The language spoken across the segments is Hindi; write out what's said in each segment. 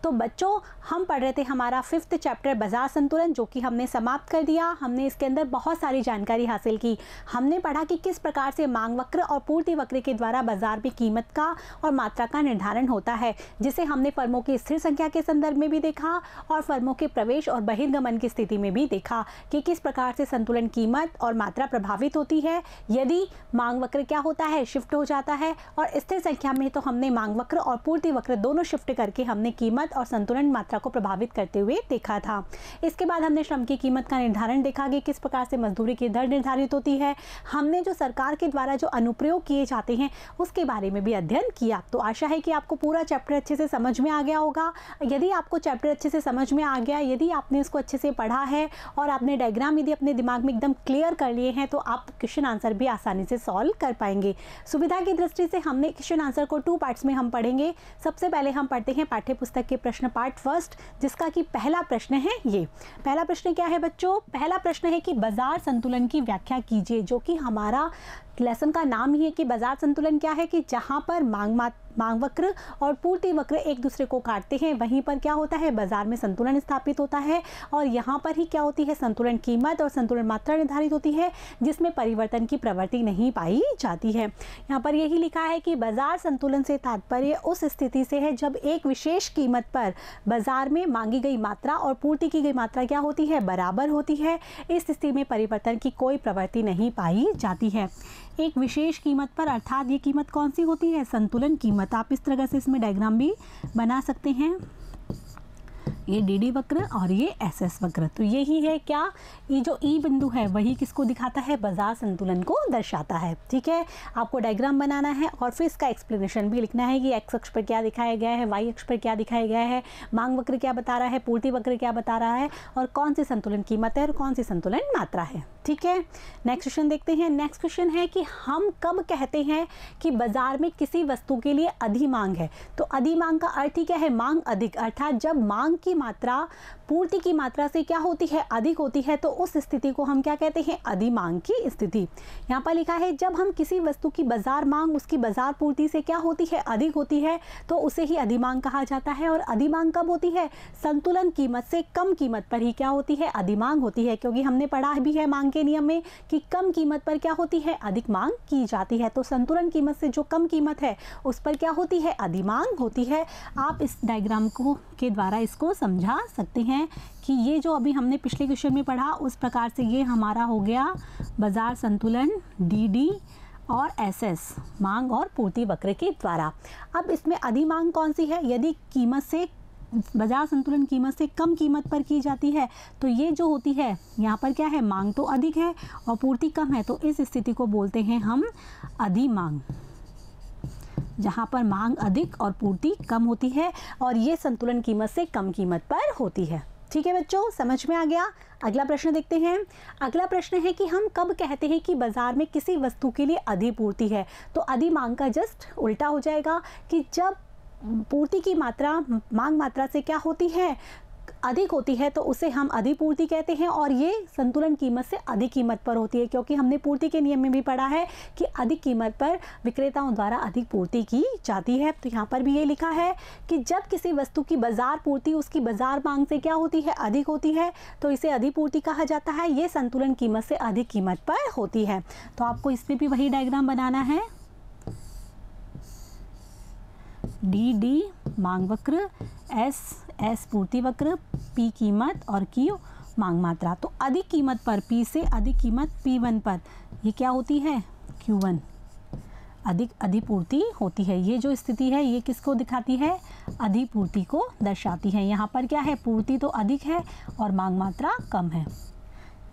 तो बच्चों हम पढ़ रहे थे हमारा 5th चैप्टर बाजार संतुलन, जो कि हमने समाप्त कर दिया। हमने इसके अंदर बहुत सारी जानकारी हासिल की। हमने पढ़ा कि किस प्रकार से मांग वक्र और पूर्ति वक्र के द्वारा बाजार में कीमत का और मात्रा का निर्धारण होता है, जिसे हमने फर्मों की स्थिर संख्या के संदर्भ में भी देखा और फर्मों के प्रवेश और बहिर्गमन की स्थिति में भी देखा कि किस प्रकार से संतुलन कीमत और मात्रा प्रभावित होती है यदि मांग वक्र क्या होता है, शिफ्ट हो जाता है। और स्थिर संख्या में तो हमने मांग वक्र और पूर्ति वक्र दोनों शिफ्ट करके हमने कीमत और संतुलन मात्रा को प्रभावित करते हुए देखा था। इसके बाद हमने श्रम की कीमत का निर्धारण देखा कि किस प्रकार से मजदूरी की दर निर्धारित होती है। हमने जो सरकार के द्वारा जो अनुप्रयोग किए जाते हैं उसके बारे में भी अध्ययन किया। तो आशा है कि आपको पूरा चैप्टर अच्छे से समझ में आ गया होगा। यदि आपको चैप्टर अच्छे से समझ में आ गया, यदि आपने इसको अच्छे से पढ़ा है और आपने डायग्राम यदि अपने दिमाग में एकदम क्लियर कर लिए हैं, तो आप क्वेश्चन आंसर भी आसानी से सॉल्व कर पाएंगे। सुविधा की दृष्टि से हमने क्वेश्चन आंसर को 2 पार्ट्स में हम पढ़ेंगे। सबसे पहले हम पढ़ते हैं पाठ्य पुस्तक के प्रश्न पार्ट फर्स्ट, जिसका कि पहला प्रश्न है ये। पहला प्रश्न क्या है बच्चों? पहला प्रश्न है कि बाजार संतुलन की व्याख्या कीजिए, जो कि हमारा लेसन का नाम ही है कि बाजार संतुलन क्या है कि जहां पर मांग वक्र और पूर्ति वक्र एक दूसरे को काटते हैं, वहीं पर क्या होता है, बाजार में संतुलन स्थापित होता है। और यहाँ पर ही क्या होती है, संतुलन कीमत और संतुलन मात्रा निर्धारित होती है, जिसमें परिवर्तन की प्रवृत्ति नहीं पाई जाती है। यहाँ पर यही लिखा है कि बाजार संतुलन से तात्पर्य उस स्थिति से है जब एक विशेष कीमत पर बाजार में मांगी गई मात्रा और पूर्ति की गई मात्रा क्या होती है, बराबर होती है। इस स्थिति में परिवर्तन की कोई प्रवृत्ति नहीं पाई जाती है। एक विशेष कीमत पर, अर्थात ये कीमत कौन सी होती है, संतुलन कीमत। आप इस तरह से इसमें डायग्राम भी बना सकते हैं, ये डी वक्र और ये एस वक्र। तो यही है क्या, ये जो ई बिंदु है वही किसको दिखाता है, बाजार संतुलन को दर्शाता है। ठीक है, आपको डायग्राम बनाना है और फिर इसका एक्सप्लेनेशन भी लिखना है कि एक्स अक्ष पर क्या दिखाया गया है, वाई अक्ष पर क्या दिखाया गया है, मांग वक्र क्या बता रहा है, पूर्ति वक्र क्या बता रहा है, और कौन सी संतुलन कीमत है और कौन सी संतुलन मात्रा है। ठीक है, नेक्स्ट क्वेश्चन देखते हैं। नेक्स्ट क्वेश्चन है कि हम कब कहते हैं कि बाजार में किसी वस्तु के लिए अधिमांग है। तो अधिमांग का अर्थ ही क्या है, मांग अधिक, अर्थात जब मांग की मात्रा पूर्ति की मात्रा से क्या होती है, अधिक होती है, तो उस स्थिति को हम क्या कहते हैं, अधिमांग की स्थिति। यहाँ पर लिखा है जब हम किसी वस्तु की बाजार मांग उसकी बाजार पूर्ति से क्या होती है, अधिक होती है, तो उसे ही अधिमांग कहा जाता है। और अधिमांग कब होती है, संतुलन कीमत से कम कीमत पर ही क्या होती है, अधिमांग होती है। क्योंकि हमने पढ़ा भी है मांग के नियम में कि कम कीमत पर क्या होती है, अधिक मांग की जाती है। तो संतुलन कीमत से जो कम कीमत है उस पर क्या होती है, अधिमांग होती है। आप इस डायग्राम को के द्वारा इसको समझा सकते हैं कि ये जो अभी हमने पिछले क्वेश्चन में पढ़ा उस प्रकार से ये हमारा हो गया बाजार संतुलन डी और एस मांग और पूर्ति वक्र के द्वारा। अब इसमें अधिमांग कौन सी है, यदि कीमत से बाजार संतुलन कीमत से कम कीमत पर की जाती है तो ये जो होती है यहाँ पर क्या है, मांग तो अधिक है और पूर्ति कम है, तो इस स्थिति को बोलते हैं हम अधिमांग, जहाँ पर मांग अधिक और पूर्ति कम होती है और ये संतुलन कीमत से कम कीमत पर होती है। ठीक है बच्चों, समझ में आ गया। अगला प्रश्न देखते हैं। अगला प्रश्न है कि हम कब कहते हैं कि बाजार में किसी वस्तु के लिए अधिपूर्ति है। तो अधिमांग का जस्ट उल्टा हो जाएगा कि जब पूर्ति की मात्रा मांग मात्रा से क्या होती है, अधिक होती है, तो उसे हम अधिपूर्ति कहते हैं और ये संतुलन कीमत से अधिक कीमत पर होती है। क्योंकि हमने पूर्ति के नियम में भी पढ़ा है कि अधिक कीमत पर विक्रेताओं द्वारा अधिक पूर्ति की जाती है। तो यहाँ पर भी ये लिखा है कि जब किसी वस्तु की बाजार पूर्ति उसकी बाजार मांग से क्या होती है, अधिक होती है, तो इसे अधिपूर्ति कहा जाता है। ये संतुलन कीमत से अधिक कीमत पर होती है। तो आपको इसमें भी वही डायग्राम बनाना है, डी मांग वक्र, एस पूर्ति वक्र, पी कीमत और क्यू मांग मात्रा। तो अधिक कीमत पर, पी से अधिक कीमत P1 पर ये क्या होती है, Q1 अधिक अधिपूर्ति होती है। ये जो स्थिति है ये किसको दिखाती है, अधिपूर्ति को दर्शाती है। यहाँ पर क्या है, पूर्ति तो अधिक है और मांग मात्रा कम है।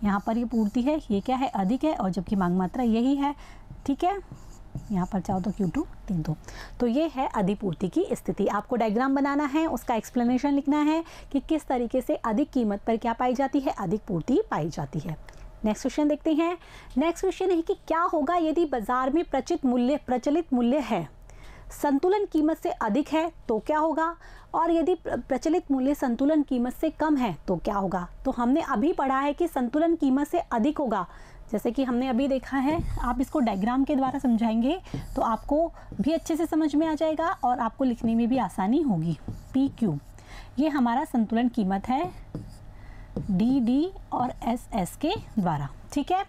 यहाँ पर ये पूर्ति है, ये क्या है, अधिक है, और जबकि मांग मात्रा यही है। ठीक है, यहाँ पर चाहो तो Q2 3 2। तो ये है अधिपूर्ति की स्थिति। आपको डायग्राम बनाना है, उसका एक्सप्लेनेशन लिखना है कि किस तरीके से अधिक कीमत पर क्या पाई जाती है, अधिक पूर्ति पाई जाती है। नेक्स्ट क्वेश्चन देखते हैं। नेक्स्ट क्वेश्चन है कि क्या होगा यदि बाजार में प्रचलित मूल्य है, संतुलन कीमत से अधिक है तो क्या होगा, और यदि प्रचलित मूल्य संतुलन कीमत से कम है तो क्या होगा। तो हमने अभी पढ़ा है कि संतुलन कीमत से अधिक होगा, जैसे कि हमने अभी देखा है। आप इसको डायग्राम के द्वारा समझाएंगे तो आपको भी अच्छे से समझ में आ जाएगा और आपको लिखने में भी आसानी होगी। पी क्यू ये हमारा संतुलन कीमत है डी डी और एस एस के द्वारा। ठीक है,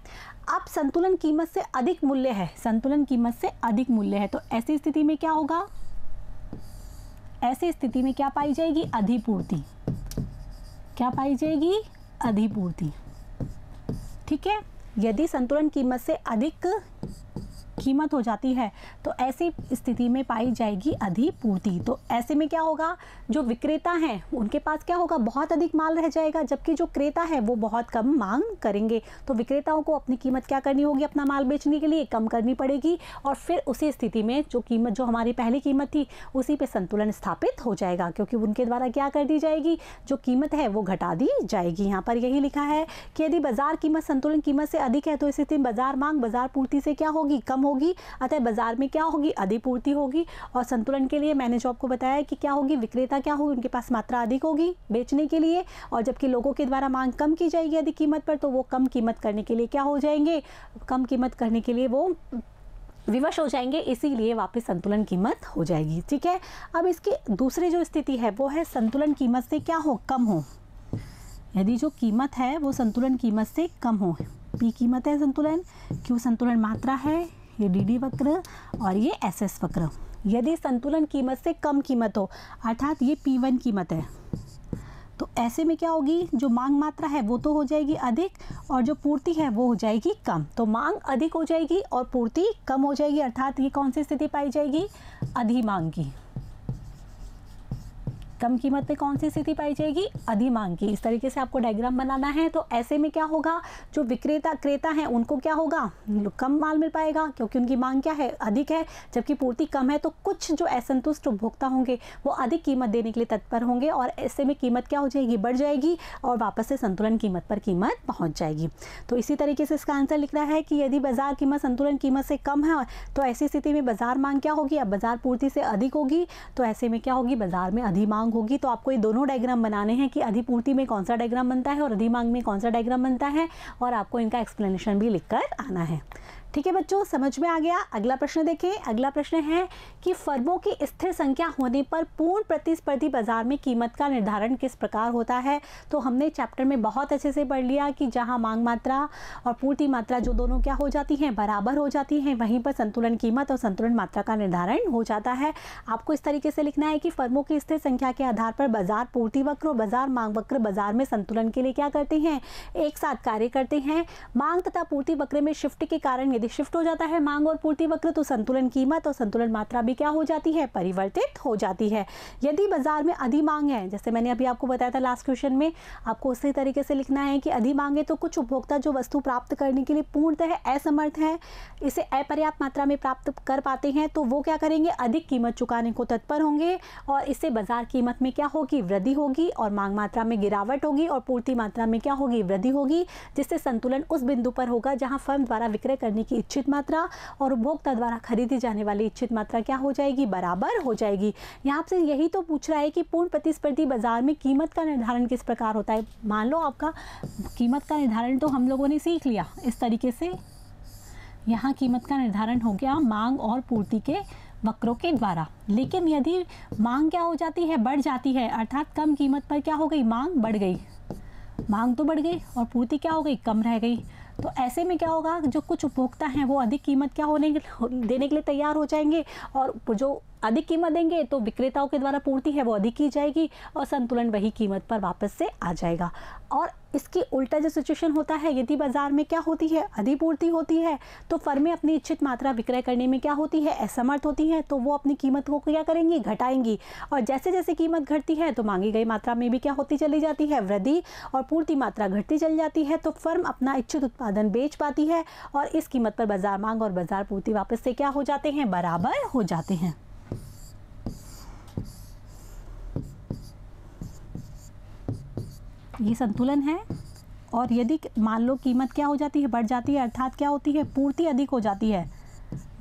अब संतुलन कीमत से अधिक मूल्य है, संतुलन कीमत से अधिक मूल्य है, तो ऐसी स्थिति में क्या होगा, ऐसी स्थिति में क्या पाई जाएगी, अधिपूर्ति। क्या पाई जाएगी, अधिपूर्ति। ठीक है, यदि संतुलन कीमत से अधिक कीमत हो जाती है तो ऐसी स्थिति में पाई जाएगी अधिपूर्ति। तो ऐसे में क्या होगा, जो विक्रेता हैं उनके पास क्या होगा, बहुत अधिक माल रह जाएगा, जबकि जो क्रेता है वो बहुत कम मांग करेंगे। तो विक्रेताओं को अपनी कीमत क्या करनी होगी, अपना माल बेचने के लिए कम करनी पड़ेगी, और फिर उसी स्थिति में जो कीमत, जो हमारी पहली कीमत थी उसी पे संतुलन स्थापित हो जाएगा, क्योंकि उनके द्वारा क्या कर दी जाएगी, जो कीमत है वो घटा दी जाएगी। यहाँ पर यही लिखा है कि यदि बाजार कीमत संतुलन कीमत से अधिक है तो इस स्थिति में बाजार मांग बाजार पूर्ति से क्या होगी, कम होगी, अतः बाजार में क्या होगी, अधिपूर्ति होगी। और संतुलन के लिए मैंने जो आपको बताया कि क्या होगी, विक्रेता क्या होगी, उनके पास मात्रा अधिक होगी बेचने के लिए, और जबकि लोगों के द्वारा मांग कम की जाएगी अधिक कीमत पर, तो वो कम कीमत करने के लिए क्या हो जाएंगे, कम कीमत करने के लिए वो विवश हो जाएंगे, इसीलिए वापस संतुलन कीमत हो जाएगी। ठीक है, अब इसकी दूसरी जो स्थिति है वो है संतुलन कीमत से क्या हो, कम हो। यदि जो कीमत है वो संतुलन कीमत से कम हो, पी कीमत है संतुलन, क्यू संतुलन मात्रा है, ये डी डी वक्र और ये एस एस वक्र। यदि संतुलन कीमत से कम कीमत हो, अर्थात ये P1 कीमत है, तो ऐसे में क्या होगी, जो मांग मात्रा है वो तो हो जाएगी अधिक और जो पूर्ति है वो हो जाएगी कम। तो मांग अधिक हो जाएगी और पूर्ति कम हो जाएगी, अर्थात ये कौन सी स्थिति पाई जाएगी, अधिमांग की। कम कीमत पे कौन सी स्थिति पाई जाएगी, अधिमांग की। इस तरीके से आपको डायग्राम बनाना है। तो ऐसे में क्या होगा, जो विक्रेता क्रेता हैं उनको क्या होगा, कम माल मिल पाएगा क्योंकि उनकी मांग क्या है, अधिक है, जबकि पूर्ति कम है। तो कुछ जो असंतुष्ट उपभोक्ता होंगे वो अधिक कीमत देने के लिए तत्पर होंगे और ऐसे में कीमत क्या हो जाएगी, बढ़ जाएगी और वापस से संतुलन कीमत पर कीमत पहुँच जाएगी। तो इसी तरीके से इसका आंसर लिख रहा है कि यदि बाजार कीमत संतुलन कीमत से कम है तो ऐसी स्थिति में बाजार मांग क्या होगी, अब बाजार पूर्ति से अधिक होगी, तो ऐसे में क्या होगी, बाजार में अधिमांग होगी। तो आपको ये दोनों डायग्राम बनाने हैं कि अधिपूर्ति में कौन सा डायग्राम बनता है और अधिमांग में कौन सा डायग्राम बनता है, और आपको इनका एक्सप्लेनेशन भी लिखकर आना है। ठीक है बच्चों, समझ में आ गया। अगला प्रश्न देखें। अगला प्रश्न है कि फर्मों की स्थिर संख्या होने पर पूर्ण प्रतिस्पर्धी बाजार में कीमत का निर्धारण किस प्रकार होता है। तो हमने चैप्टर में बहुत अच्छे से पढ़ लिया कि जहां मांग मात्रा और पूर्ति मात्रा जो दोनों क्या हो जाती हैं, बराबर हो जाती हैं, वहीं पर संतुलन कीमत और संतुलन मात्रा का निर्धारण हो जाता है। आपको इस तरीके से लिखना है कि फर्मों की स्थिर संख्या के आधार पर बाजार पूर्ति वक्र और बाजार मांग वक्र बाजार में संतुलन के लिए क्या करते हैं, एक साथ कार्य करते हैं। मांग तथा पूर्ति वक्र में शिफ्ट के कारण यदि शिफ्ट हो जाता है मांग और पूर्ति वक्र, तो संतुलन कीमत और संतुलन मात्रा भी क्या हो जाती है, परिवर्तित हो जाती है। यदि बाजार में अधिमांग है, जैसे मैंने अभी आपको बताया था लास्ट क्वेश्चन में, आपको उसी तरीके से लिखना है कि अधिमांग है तो कुछ उपभोक्ता जो वस्तु प्राप्त करने के लिए पूर्णतः असमर्थ है, इसे अपर्याप्त मात्रा में प्राप्त कर पाते हैं, तो वो क्या करेंगे, अधिक कीमत चुकाने को तत्पर होंगे और इससे बाजार कीमत में क्या होगी, वृद्धि होगी और मांग मात्रा में गिरावट होगी और पूर्ति मात्रा में क्या होगी, वृद्धि होगी, जिससे संतुलन उस बिंदु पर होगा जहां फर्म द्वारा विक्रय करने की इच्छित मात्रा और उपभोक्ता द्वारा खरीदी जाने वाली इच्छित मात्रा क्या हो जाएगी, बराबर हो जाएगी। यहाँ से यही तो पूछ रहा है कि पूर्ण प्रतिस्पर्धी बाजार में कीमत का निर्धारण किस प्रकार होता है। मान लो आपका कीमत का निर्धारण तो हम लोगों ने सीख लिया, इस तरीके से यहाँ कीमत का निर्धारण हो गया मांग और पूर्ति के वक्रों के द्वारा। लेकिन यदि मांग क्या हो जाती है, बढ़ जाती है, अर्थात कम कीमत पर क्या हो गई, मांग बढ़ गई, मांग तो बढ़ गई और पूर्ति क्या हो गई, कम रह गई। तो ऐसे में क्या होगा, जो कुछ उपभोक्ता हैं वो अधिक कीमत क्या देने के लिए तैयार हो जाएंगे और जो अधिक कीमत देंगे तो विक्रेताओं के द्वारा पूर्ति है वो अधिक की जाएगी और संतुलन वही कीमत पर वापस से आ जाएगा। और इसकी उल्टा जो सिचुएशन होता है, यदि बाजार में क्या होती है, अधिपूर्ति होती है, तो फर्में अपनी इच्छित मात्रा विक्रय करने में क्या होती है, असमर्थ होती हैं, तो वो अपनी कीमत को क्या करेंगी, घटाएंगी। और जैसे जैसे कीमत घटती है तो मांगी गई मात्रा में भी क्या होती चली जाती है, वृद्धि, और पूर्ति मात्रा घटती चली जाती है। तो फर्म अपना इच्छित उत्पादन बेच पाती है और इस कीमत पर बाजार मांग और बाजार पूर्ति वापस से क्या हो जाते हैं, बराबर हो जाते हैं। ये संतुलन है। और यदि मान लो कीमत क्या हो जाती है, बढ़ जाती है, अर्थात क्या होती है, पूर्ति अधिक हो जाती है,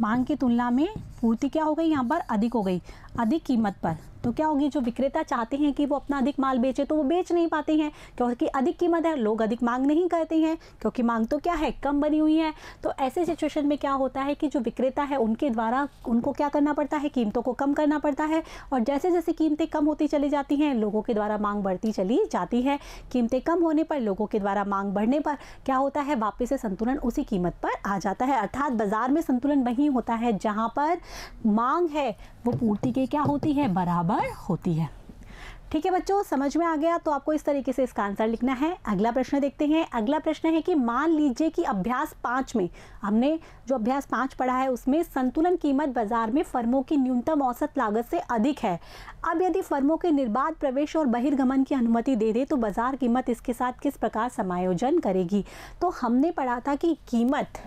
मांग की तुलना में पूर्ति क्या हो गई, यहाँ पर अधिक हो गई, अधिक कीमत पर तो क्या होगी, जो विक्रेता चाहते हैं कि वो अपना अधिक माल बेचे तो वो बेच नहीं पाते हैं क्योंकि अधिक कीमत है, लोग अधिक मांग नहीं करते हैं क्योंकि मांग तो क्या है, कम बनी हुई है। तो ऐसे सिचुएशन में क्या होता है कि जो विक्रेता है उनके द्वारा उनको क्या करना पड़ता है, कीमतों को कम करना पड़ता है। और जैसे जैसे कीमतें कम होती चली जाती हैं, लोगों के द्वारा मांग बढ़ती चली जाती है। कीमतें कम होने पर, लोगों के द्वारा मांग बढ़ने पर क्या होता है, वापस से संतुलन उसी कीमत पर आ जाता है। अर्थात बाजार में संतुलन वहीं होता है जहां पर मांग है वो पूर्ति के क्या होती है, बराबर होती है। ठीक है बच्चों, समझ में आ गया। तो आपको इस तरीके से इसका आंसर लिखना है। अगला प्रश्न देखते हैं। अगला प्रश्न है कि मान लीजिए कि अभ्यास 5 में, हमने जो अभ्यास 5 पढ़ा है उसमें संतुलन कीमत बाजार में फर्मों की न्यूनतम औसत लागत से अधिक है। अब यदि फर्मों के निर्बाध प्रवेश और बहिर्गमन की अनुमति दे दे तो बाजार कीमत इसके साथ किस प्रकार समायोजन करेगी। तो हमने पढ़ा था कि कीमत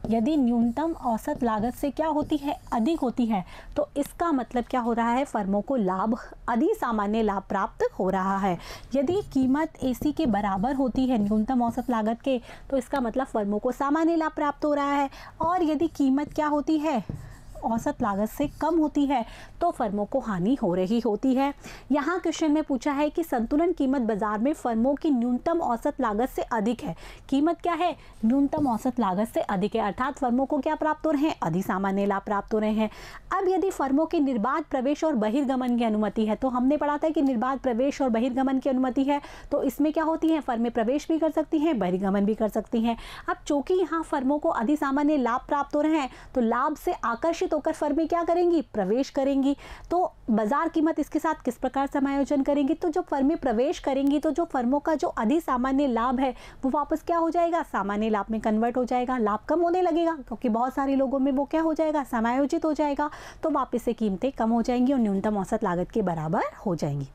यदि न्यूनतम औसत लागत से क्या होती है, अधिक होती है, तो इसका मतलब क्या हो रहा है, फर्मों को लाभ, अधिक सामान्य लाभ प्राप्त हो रहा है। यदि कीमत AC के बराबर होती है न्यूनतम औसत लागत के, तो इसका मतलब फर्मों को सामान्य लाभ प्राप्त हो रहा है। और यदि कीमत क्या होती है, औसत लागत से कम होती है, तो फर्मों को हानि हो रही होती है। यहाँ क्वेश्चन में पूछा है कि संतुलन कीमत बाजार में फर्मों की न्यूनतम औसत लागत से अधिक है। कीमत क्या है, न्यूनतम औसत लागत से अधिक है, अर्थात फर्मों को क्या प्राप्त हो रहे हैं, अधिक सामान्य लाभ प्राप्त हो रहे हैं। अब यदि फर्मों के निर्बाध प्रवेश और बहिर्गमन की अनुमति है, तो हमने पढ़ा था कि निर्बाध प्रवेश और बहिर्गमन की अनुमति है, तो इसमें क्या होती है, फर्में प्रवेश भी कर सकती हैं, बहिर्गमन भी कर सकती हैं। अब चूंकि यहाँ फर्मों को अधिक सामान्य लाभ प्राप्त हो रहे हैं, तो लाभ से आकर्षित होकर फर्में क्या करेंगी, प्रवेश करेंगी। तो बाजार कीमत इसके साथ किस प्रकार समायोजन करेंगी, तो जब फर्में प्रवेश करेंगी तो जो फर्मों का जो अधिक सामान्य लाभ है वो वापस क्या हो जाएगा, सामान्य लाभ में कन्वर्ट हो जाएगा। लाभ कम होने लगेगा क्योंकि बहुत सारे लोगों में वो क्या हो जाएगा, समायोजित हो जाएगा। तो वापस से कीमतें कम हो जाएंगी और न्यूनतम औसत लागत के बराबर हो जाएंगी।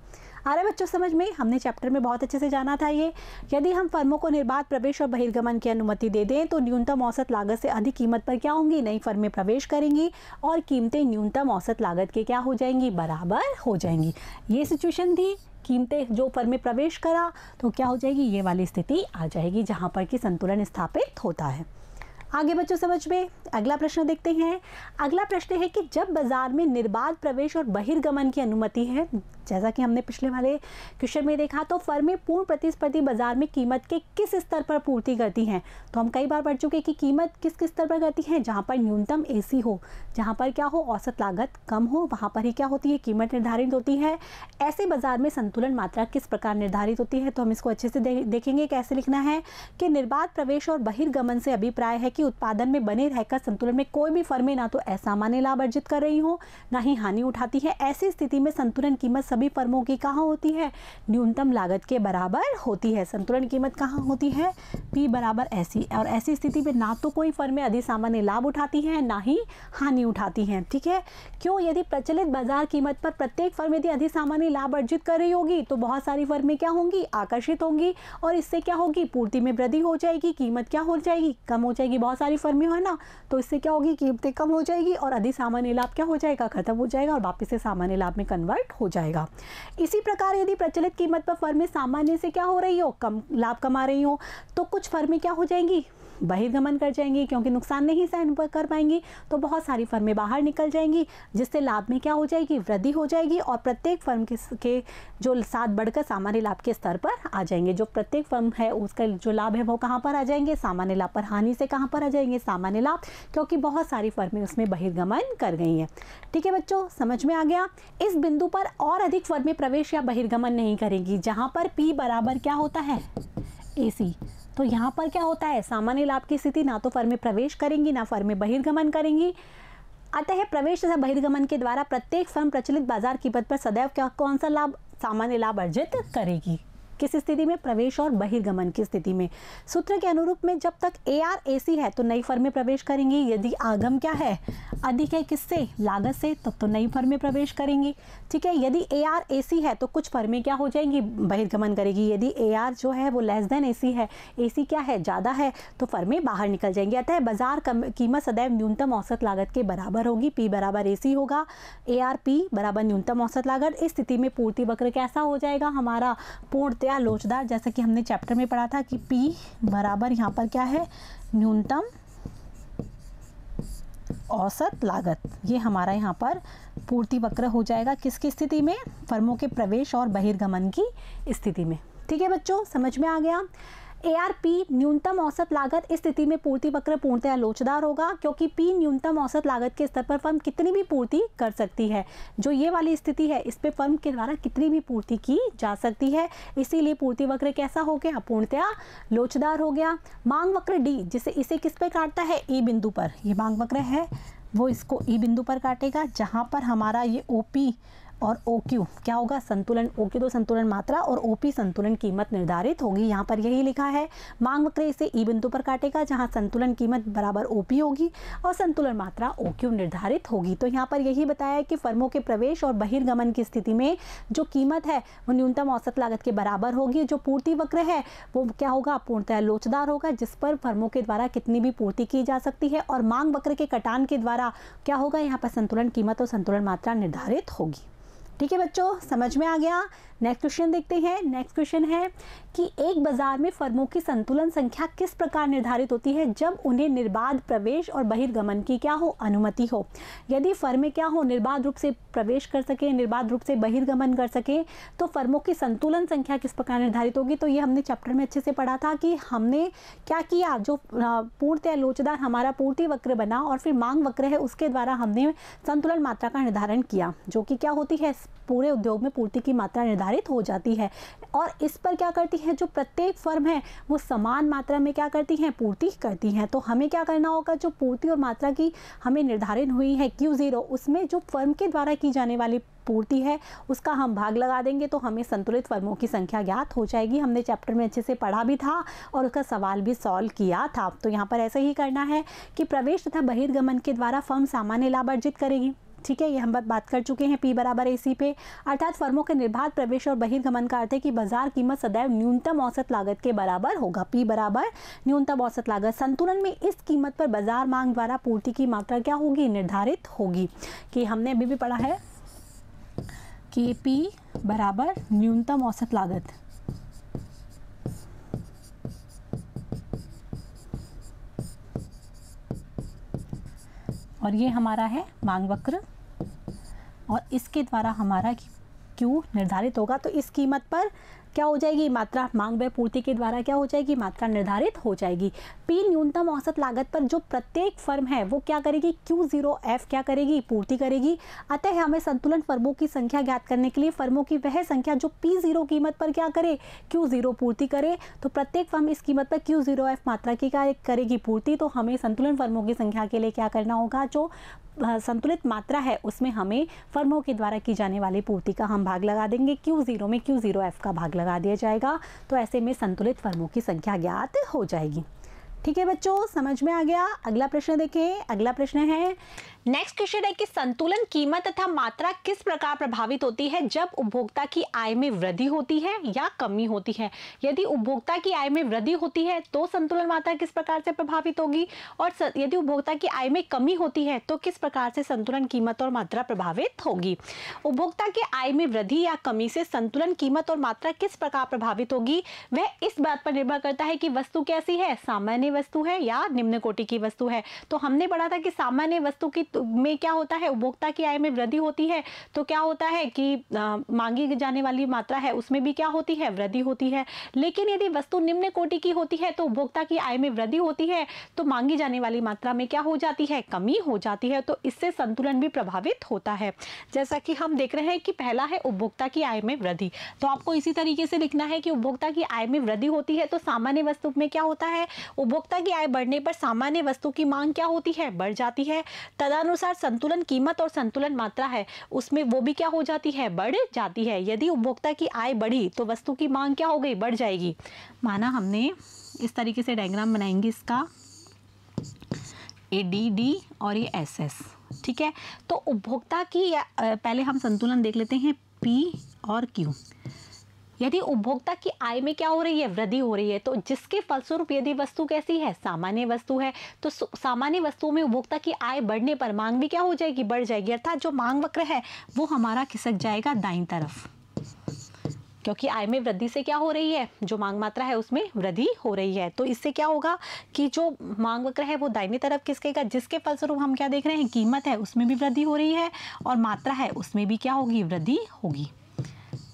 आ रहा है बच्चों समझ में, हमने चैप्टर में बहुत अच्छे से जाना था ये। यदि हम फर्मों को निर्बाध प्रवेश और बहिर्गमन की अनुमति दे दें तो न्यूनतम औसत लागत से अधिक कीमत पर क्या होंगी, नई फर्में प्रवेश करेंगी और कीमतें न्यूनतम औसत लागत के क्या हो जाएंगी, बराबर हो जाएंगी। ये सिचुएशन थी, कीमतें जो फर्में प्रवेश करा तो क्या हो जाएगी, ये वाली स्थिति आ जाएगी जहाँ पर कि संतुलन स्थापित होता है। आगे बच्चों समझ में, अगला प्रश्न देखते हैं। अगला प्रश्न है कि जब बाजार में निर्बाध प्रवेश और बहिर्गमन की अनुमति है, जैसा कि हमने पिछले वाले क्वेश्चन में देखा, तो फर्में पूर्ण प्रतिस्पर्धी बाजार में कीमत के किस स्तर पर पूर्ति करती हैं। तो हम कई बार पढ़ चुके कि कीमत किस किस स्तर पर करती है, जहाँ पर न्यूनतम AC हो, जहाँ पर क्या हो, औसत लागत कम हो, वहाँ पर ही क्या होती है, कीमत निर्धारित होती है। ऐसे बाजार में संतुलन मात्रा किस प्रकार निर्धारित होती है, तो हम इसको अच्छे से देखेंगे कैसे लिखना है कि निर्बाध प्रवेश और बहिर्गमन से अभिप्राय है कि उत्पादन में बने रहकर संतुलन में कोई भी फर्में ना तो असामान्य लाभ अर्जित कर रही हो, ना ही हानि उठाती है। ऐसी स्थिति में संतुलन कीमत सभी फर्मों की कहाँ होती है, न्यूनतम लागत के बराबर होती है। संतुलन कीमत कहाँ होती है, P बराबर AC। और ऐसी स्थिति में ना तो कोई फर्में अधिक सामान्य लाभ उठाती हैं, ना ही हानि उठाती हैं। ठीक है, क्यों, यदि प्रचलित बाजार कीमत पर प्रत्येक फर्म यदि अधिक सामान्य लाभ अर्जित कर रही होगी तो बहुत सारी फर्में क्या होंगी, आकर्षित होंगी और इससे क्या होगी, पूर्ति में वृद्धि हो जाएगी, कीमत क्या हो जाएगी, कम हो जाएगी। बहुत सारी फर्में हो ना, तो इससे क्या होगी, कीमतें कम हो जाएगी और अधिक सामान्य लाभ क्या हो जाएगा, खत्म हो जाएगा और वापस से सामान्य लाभ में कन्वर्ट हो जाएगा। इसी प्रकार यदि प्रचलित कीमत पर फर्में सामान्य से क्या हो रही हो, कम लाभ कमा रही हो, तो कुछ फर्में क्या हो जाएंगी, बहिर्गमन कर जाएंगी क्योंकि नुकसान नहीं सहन कर पाएंगी, तो बहुत सारी फर्में बाहर निकल जाएंगी जिससे लाभ में क्या हो जाएगी, वृद्धि हो जाएगी और प्रत्येक फर्म के जो साथ बढ़कर सामान्य लाभ के स्तर पर आ जाएंगे। जो प्रत्येक फर्म है उसका जो लाभ है वो कहाँ पर आ जाएंगे, सामान्य लाभ पर। हानि से कहाँ पर आ जाएंगे, सामान्य लाभ, क्योंकि बहुत सारी फर्में उसमें बहिर्गमन कर गई हैं। ठीक है बच्चों, समझ में आ गया। इस बिंदु पर और अधिक फर्में प्रवेश या बहिर्गमन नहीं करेंगी जहाँ पर P बराबर क्या होता है, AC। तो यहाँ पर क्या होता है, सामान्य लाभ की स्थिति, ना तो फर्में प्रवेश करेंगी ना फर्में बहिर्गमन करेंगी। अतः प्रवेश तथा बहिर्गमन के द्वारा प्रत्येक फर्म प्रचलित बाजार कीमत पर सदैव क्या, कौन सा लाभ, सामान्य लाभ अर्जित करेगी। किस स्थिति में, प्रवेश और बहिर्गमन की स्थिति में। सूत्र के अनुरूप में जब तक AR AC है तो नई फर्में प्रवेश करेंगी। यदि आगम क्या है, अधिक है किससे, लागत से, तब तो नई फर्में प्रवेश करेंगी। ठीक है, यदि AR AC है तो कुछ फर्में क्या हो जाएंगी, बहिर्गमन करेगी। यदि AR जो है वो लेस देन AC है, AC क्या है, ज़्यादा है, तो फर्में बाहर निकल जाएंगी। अतः बाजार कीमत सदैव न्यूनतम औसत लागत के बराबर होगी। P बराबर AC होगा, ARP बराबर न्यूनतम औसत लागत। इस स्थिति में पूर्ति वक्र कैसा हो जाएगा हमारा, पूर्णतया लोचदार, जैसा कि हमने चैप्टर में पढ़ा था कि P बराबर यहाँ पर क्या है, न्यूनतम औसत लागत। ये हमारा यहाँ पर पूर्ति वक्र हो जाएगा किसकी स्थिति में, फर्मों के प्रवेश और बहिर्गमन की स्थिति में। ठीक है बच्चों, समझ में आ गया। ARP न्यूनतम औसत लागत इस स्थिति में पूर्ति वक्र पूर्णतः लोचदार होगा, क्योंकि P न्यूनतम औसत लागत के स्तर पर फर्म कितनी भी पूर्ति कर सकती है। जो ये वाली स्थिति है इस पे फर्म के द्वारा कितनी भी पूर्ति की जा सकती है, इसीलिए पूर्ति वक्र कैसा हो गया, पूर्णतः लोचदार हो गया। मांग वक्र D जिसे इसे किस पे काटता है, E बिंदु पर, ये मांग वक्र है वो इसको E बिंदु पर काटेगा, जहाँ पर हमारा ये OP और OQ क्या होगा, संतुलन, OQ तो संतुलन मात्रा और OP संतुलन कीमत निर्धारित होगी। यहाँ पर यही लिखा है, मांग वक्र इसे E बिंदु पर काटेगा जहाँ संतुलन कीमत बराबर OP होगी और संतुलन मात्रा OQ निर्धारित होगी। तो यहाँ पर यही बताया है कि फर्मों के प्रवेश और बहिर्गमन की स्थिति में जो कीमत है वो न्यूनतम औसत लागत के बराबर होगी। जो पूर्ति वक्र है वो क्या होगा, पूर्णतः लोचदार होगा, जिस पर फर्मों के द्वारा कितनी भी पूर्ति की जा सकती है, और मांग वक्र के कटान के द्वारा क्या होगा, यहाँ पर संतुलन कीमत और संतुलन मात्रा निर्धारित होगी। ठीक है बच्चों, समझ में आ गया। नेक्स्ट क्वेश्चन देखते हैं। नेक्स्ट क्वेश्चन है कि एक बाजार में फर्मों की संतुलन संख्या किस प्रकार निर्धारित होती है जब उन्हें निर्बाध प्रवेश और बहिर्गमन की क्या हो, अनुमति हो। यदि फर्में क्या हो, निर्बाध रूप से प्रवेश कर सके, निर्बाध रूप से बहिर्गमन कर सके, तो फर्मों की संतुलन संख्या किस प्रकार निर्धारित होगी। तो ये हमने चैप्टर में अच्छे से पढ़ा था कि हमने क्या किया, जो पूर्णतः लोचदार हमारा पूर्ति वक्र बना और फिर मांग वक्र है उसके द्वारा हमने संतुलन मात्रा का निर्धारण किया, जो कि क्या होती है, पूरे उद्योग में पूर्ति की मात्रा निर्धारित हो जाती है। और इस पर क्या करती है, जो प्रत्येक फर्म है वो समान मात्रा में क्या करती हैं, पूर्ति करती हैं। तो हमें क्या करना होगा, जो पूर्ति और मात्रा की हमें निर्धारित हुई है Q0, उसमें जो फर्म के द्वारा की जाने वाली पूर्ति है उसका हम भाग लगा देंगे, तो हमें संतुलित फर्मों की संख्या ज्ञात हो जाएगी। हमने चैप्टर में अच्छे से पढ़ा भी था और उसका सवाल भी सॉल्व किया था। तो यहाँ पर ऐसे ही करना है कि प्रवेश तथा बहिर्गमन के द्वारा फर्म सामान्य लाभ अर्जित करेगी। ठीक है, ये हम बात कर चुके हैं P बराबर AC पे, अर्थात फर्मों के निर्बाध प्रवेश और बहिर्गमन का अर्थ है कि बाजार कीमत सदैव न्यूनतम औसत लागत के बराबर होगा। P बराबर न्यूनतम औसत लागत। संतुलन में इस कीमत पर बाजार मांग द्वारा पूर्ति की मात्रा क्या होगी, निर्धारित होगी। कि हमने अभी भी पढ़ा है कि P बराबर न्यूनतम औसत लागत, और ये हमारा है मांग वक्र, और इसके द्वारा हमारा Q निर्धारित होगा। तो इस कीमत पर क्या हो जाएगी, मात्रा मांग व पूर्ति के द्वारा क्या हो जाएगी, मात्रा निर्धारित हो जाएगी। P न्यूनतम औसत लागत पर जो प्रत्येक फर्म है वो क्या करेगी, Q0F क्या करेगी, पूर्ति करेगी। अतः हमें संतुलन फर्मों की संख्या ज्ञात करने के लिए फर्मों की वह संख्या जो P0 कीमत पर क्या करे, Q0 पूर्ति करे, तो प्रत्येक फर्म इस कीमत पर Q0F मात्रा की क्या करेगी, पूर्ति। तो हमें संतुलन फर्मों की संख्या के लिए क्या करना होगा, जो संतुलित मात्रा है उसमें हमें फर्मों के द्वारा की जाने वाली पूर्ति का हम भाग लगा देंगे। Q0 में Q0F का भाग लगा दिया जाएगा, तो ऐसे में संतुलित फर्मों की संख्या ज्ञात हो जाएगी। ठीक है बच्चों, समझ में आ गया। अगला प्रश्न देखें। अगला प्रश्न है, नेक्स्ट क्वेश्चन है कि संतुलन कीमत तथा मात्रा किस प्रकार प्रभावित होती है जब उपभोक्ता की आय में वृद्धि होती है या कमी होती है। यदि उपभोक्ता की आय में वृद्धि होती है तो संतुलन मात्रा किस प्रकार से प्रभावित होगी, और यदि उपभोक्ता की आय में कमी होती है तो किस प्रकार से संतुलन कीमत और मात्रा प्रभावित होगी। उपभोक्ता की आय में वृद्धि या कमी से संतुलन कीमत और मात्रा किस प्रकार प्रभावित होगी, वह इस बात पर निर्भर करता है कि वस्तु कैसी है, सामान्य वस्तु है या निम्न कोटि की वस्तु है। तो हमने पढ़ा था कि सामान्य वस्तु की में क्या होता है, उपभोक्ता की आय में वृद्धि होती है तो क्या होता है कि मांगी जाने वाली मात्रा है उसमें भी क्या होती है, वृद्धि होती है। लेकिन यदि वस्तु निम्न कोटि की होती है तो उपभोक्ता की आय में वृद्धि होती है तो मांगी जाने वाली मात्रा में क्या हो जाती है, कमी हो जाती है। तो इससे संतुलन भी प्रभावित होता है। जैसा कि हम देख रहे हैं कि पहला है उपभोक्ता की आय में वृद्धि, तो आपको इसी तरीके से लिखना है कि उपभोक्ता की आय में वृद्धि होती है तो सामान्य वस्तु में क्या होता है, उपभोक्ता की आय बढ़ने पर सामान्य वस्तु की मांग क्या होती है, बढ़ जाती है। तदनुसार संतुलन कीमत और संतुलन मात्रा है उसमें वो भी क्या हो जाती है, बढ़ जाती है। यदि उपभोक्ता की आय बढ़ी तो वस्तु की मांग क्या हो गई, बढ़ जाएगी। माना हमने इस तरीके से डायग्राम बनाएंगे, इसका ADD और ये SS, ठीक है। तो उपभोक्ता की पहले हम संतुलन देख लेते हैं P और Q। यदि उपभोक्ता की आय में क्या हो रही है, वृद्धि हो रही है, तो जिसके फलस्वरूप यदि वस्तु कैसी है, सामान्य वस्तु है, तो सामान्य वस्तुओं में उपभोक्ता की आय बढ़ने पर मांग भी क्या हो जाएगी, बढ़ जाएगी। अर्थात जो मांग वक्र है वो हमारा खिसक जाएगा दाईं तरफ। क्योंकि आय में वृद्धि से क्या हो रही है, जो मांग मात्रा है उसमें वृद्धि हो रही है। तो इससे क्या होगा कि जो मांग वक्र है वो दाहिनी तरफ खिसकेगा, जिसके फलस्वरूप हम क्या देख रहे हैं, कीमत है उसमें भी वृद्धि हो रही है और मात्रा है उसमें भी क्या होगी, वृद्धि होगी।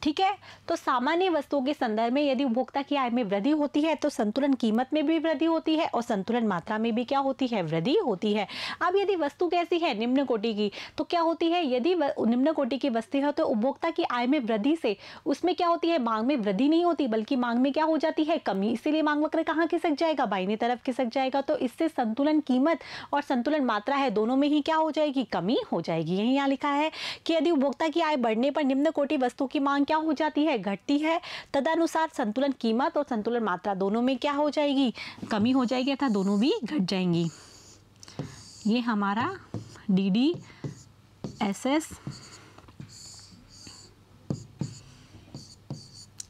ठीक है, तो सामान्य वस्तुओं के संदर्भ में यदि उपभोक्ता की आय में वृद्धि होती है तो संतुलन कीमत में भी वृद्धि होती है और संतुलन मात्रा में भी क्या होती है, वृद्धि होती है। अब यदि वस्तु कैसी है, निम्न कोटि की, तो क्या होती है, यदि निम्न कोटि की वस्तु है तो उपभोक्ता की आय में वृद्धि से उसमें क्या होती है, मांग में वृद्धि नहीं होती बल्कि मांग में क्या हो जाती है, कमी। इसीलिए मांग वक्र कहाँ खिसक जाएगा, बाईं तरफ खिसक जाएगा। तो इससे संतुलन कीमत और संतुलन मात्रा है दोनों में ही क्या हो जाएगी, कमी हो जाएगी। यही यहाँ लिखा है कि यदि उपभोक्ता की आय बढ़ने पर निम्न कोटि वस्तु की मांग क्या हो जाती है, घटती है, तदनुसार संतुलन कीमत और संतुलन मात्रा दोनों में क्या हो जाएगी, कमी हो जाएगी अर्थात दोनों भी घट जाएंगी। ये हमारा DD SS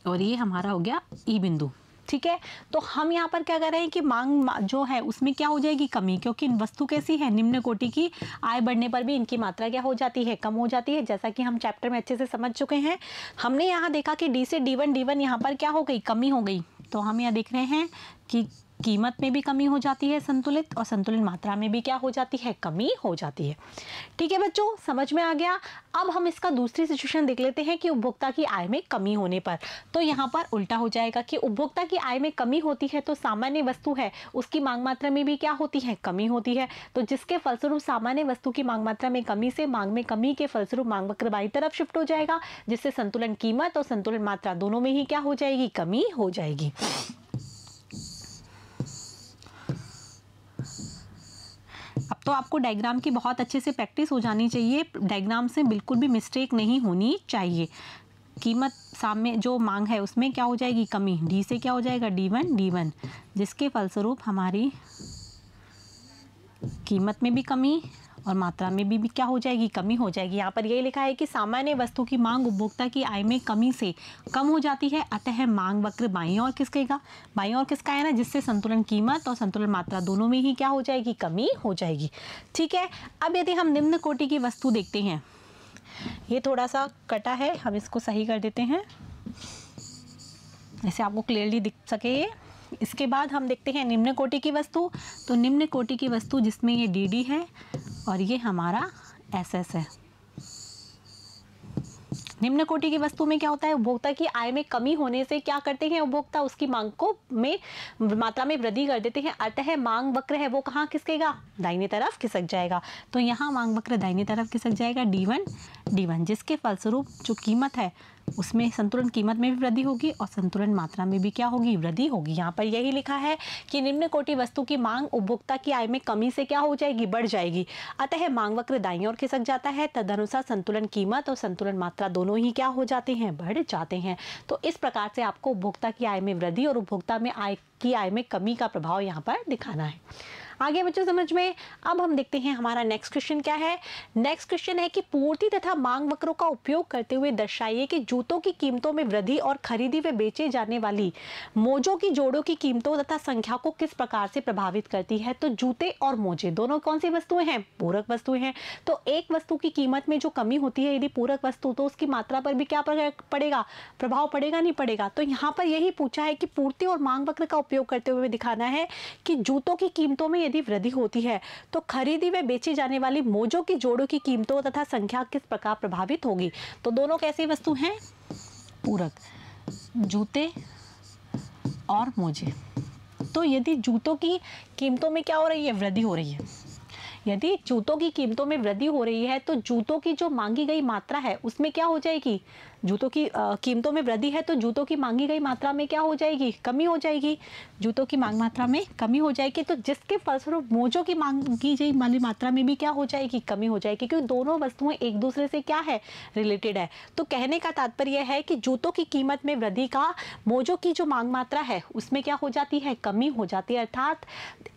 और ये हमारा हो गया E बिंदु। ठीक है, तो हम यहाँ पर क्या कर रहे हैं कि मांग जो है उसमें क्या हो जाएगी, कमी, क्योंकि वस्तु कैसी है, निम्न कोटि की, आय बढ़ने पर भी इनकी मात्रा क्या हो जाती है, कम हो जाती है, जैसा कि हम चैप्टर में अच्छे से समझ चुके हैं। हमने यहाँ देखा कि D से D1 यहाँ पर क्या हो गई, कमी हो गई। तो हम यहाँ देख रहे हैं कि कीमत में भी कमी हो जाती है संतुलित, और संतुलित मात्रा में भी क्या हो जाती है, कमी हो जाती है। ठीक है बच्चों, समझ में आ गया। अब हम इसका दूसरी सिचुएशन देख लेते हैं कि उपभोक्ता की आय में कमी होने पर। तो यहाँ पर उल्टा हो जाएगा कि उपभोक्ता की आय में कमी होती है तो सामान्य वस्तु है उसकी मांग मात्रा में भी क्या होती है, कमी होती है। तो जिसके फलस्वरूप सामान्य वस्तु की मांग मात्रा में कमी से मांग में कमी के फलस्वरूप मांग वक्र बाईं तरफ शिफ्ट हो जाएगा, जिससे संतुलन कीमत और संतुलन मात्रा दोनों में ही क्या हो जाएगी, कमी हो जाएगी। अब तो आपको डायग्राम की बहुत अच्छे से प्रैक्टिस हो जानी चाहिए, डायग्राम से बिल्कुल भी मिस्टेक नहीं होनी चाहिए। कीमत सामने जो मांग है उसमें क्या हो जाएगी, कमी, D से क्या हो जाएगा, D1, जिसके फलस्वरूप हमारी कीमत में भी कमी और मात्रा में भी क्या हो जाएगी, कमी हो जाएगी। यहाँ पर यही लिखा है कि सामान्य वस्तु की मांग उपभोक्ता की आय में कमी से कम हो जाती है, अतः मांग वक्र बाईं ओर खिसकेगा। बाईं ओर किसका है ना, जिससे संतुलन कीमत और संतुलन मात्रा दोनों में ही क्या हो जाएगी, कमी हो जाएगी। ठीक है, अब यदि हम निम्न कोटि की वस्तु देखते हैं, ये थोड़ा सा कटा है, हम इसको सही कर देते हैं ऐसे आपको क्लियरली दिख सके ये। इसके बाद हम देखते हैं निम्न कोटि की वस्तु। तो निम्न कोटि की वस्तु जिसमें ये DD है और ये हमारा SS है। निम्न कोटि की वस्तु में क्या होता है, उपभोक्ता की आय में कमी होने से क्या करते हैं उपभोक्ता, उसकी मांग को में मात्रा में वृद्धि कर देते हैं, अतः मांग वक्र है वो कहाँ खिसकेगा, दाहिनी तरफ खिसक जाएगा। तो यहाँ मांग वक्र दाहिनी तरफ खिसक जाएगा, D1, जिसके फलस्वरूप जो कीमत है उसमें संतुलन कीमत में भी वृद्धि होगी और संतुलन मात्रा में भी क्या होगी, वृद्धि होगी। यहाँ पर यही लिखा है कि निम्न कोटि वस्तु की मांग उपभोक्ता की आय में कमी से क्या हो जाएगी, बढ़ जाएगी, अतः मांग वक्र दाईं ओर खिसक जाता है, तदनुसार संतुलन कीमत और संतुलन मात्रा दोनों ही क्या हो जाते हैं, बढ़ जाते हैं। तो इस प्रकार से आपको उपभोक्ता की आय में वृद्धि और उपभोक्ता में आय में कमी का प्रभाव यहाँ पर दिखाना है। आगे बच्चों समझ में। अब हम देखते हैं हमारा नेक्स्ट क्वेश्चन क्या है। नेक्स्ट क्वेश्चन है कि पूर्ति तथा मांग वक्रों का उपयोग करते हुए दर्शाइए कि जूतों की कीमतों में वृद्धि और खरीदी व बेचे जाने वाली मोजों की जोड़ों की कीमतों तथा संख्या को किस प्रकार से प्रभावित करती है। तो जूते और मोजे दोनों कौन सी वस्तुएं हैं, पूरक वस्तुएं हैं। तो एक वस्तु की कीमत में जो कमी होती है यदि पूरक वस्तु, तो उसकी मात्रा पर भी क्या पड़ेगा, प्रभाव पड़ेगा, नहीं पड़ेगा। तो यहाँ पर यही पूछा है कि पूर्ति और मांग वक्र का उपयोग करते हुए दिखाना है कि जूतों की कीमतों में यदि वृद्धि होती है तो खरीदी व बेची जाने वाली मोजों की जोड़ों की कीमतों तथा संख्या किस प्रकार प्रभावित होगी। तो दोनों कैसी वस्तु हैं, पूरक, जूते और मोजे। तो यदि जूतों की कीमतों में क्या हो रही है, वृद्धि हो रही है, यदि जूतों की कीमतों में वृद्धि हो रही है तो जूतों की जो मांगी गई मात्रा है उसमें क्या हो जाएगी, जूतों की कीमतों में वृद्धि है तो जूतों की मांगी गई मात्रा में क्या हो जाएगी, कमी हो जाएगी, जूतों की मांग मात्रा में कमी हो जाएगी। तो जिसके फलस्वरूप मोजों की मांगी गई वाली मात्रा में भी क्या हो जाएगी, कमी हो जाएगी, क्योंकि दोनों वस्तुएं एक दूसरे से क्या है, रिलेटेड है। तो कहने का तात्पर्य है कि जूतों की कीमत में वृद्धि का मोजों की जो मांग मात्रा है उसमें क्या हो जाती है, कमी हो जाती है। अर्थात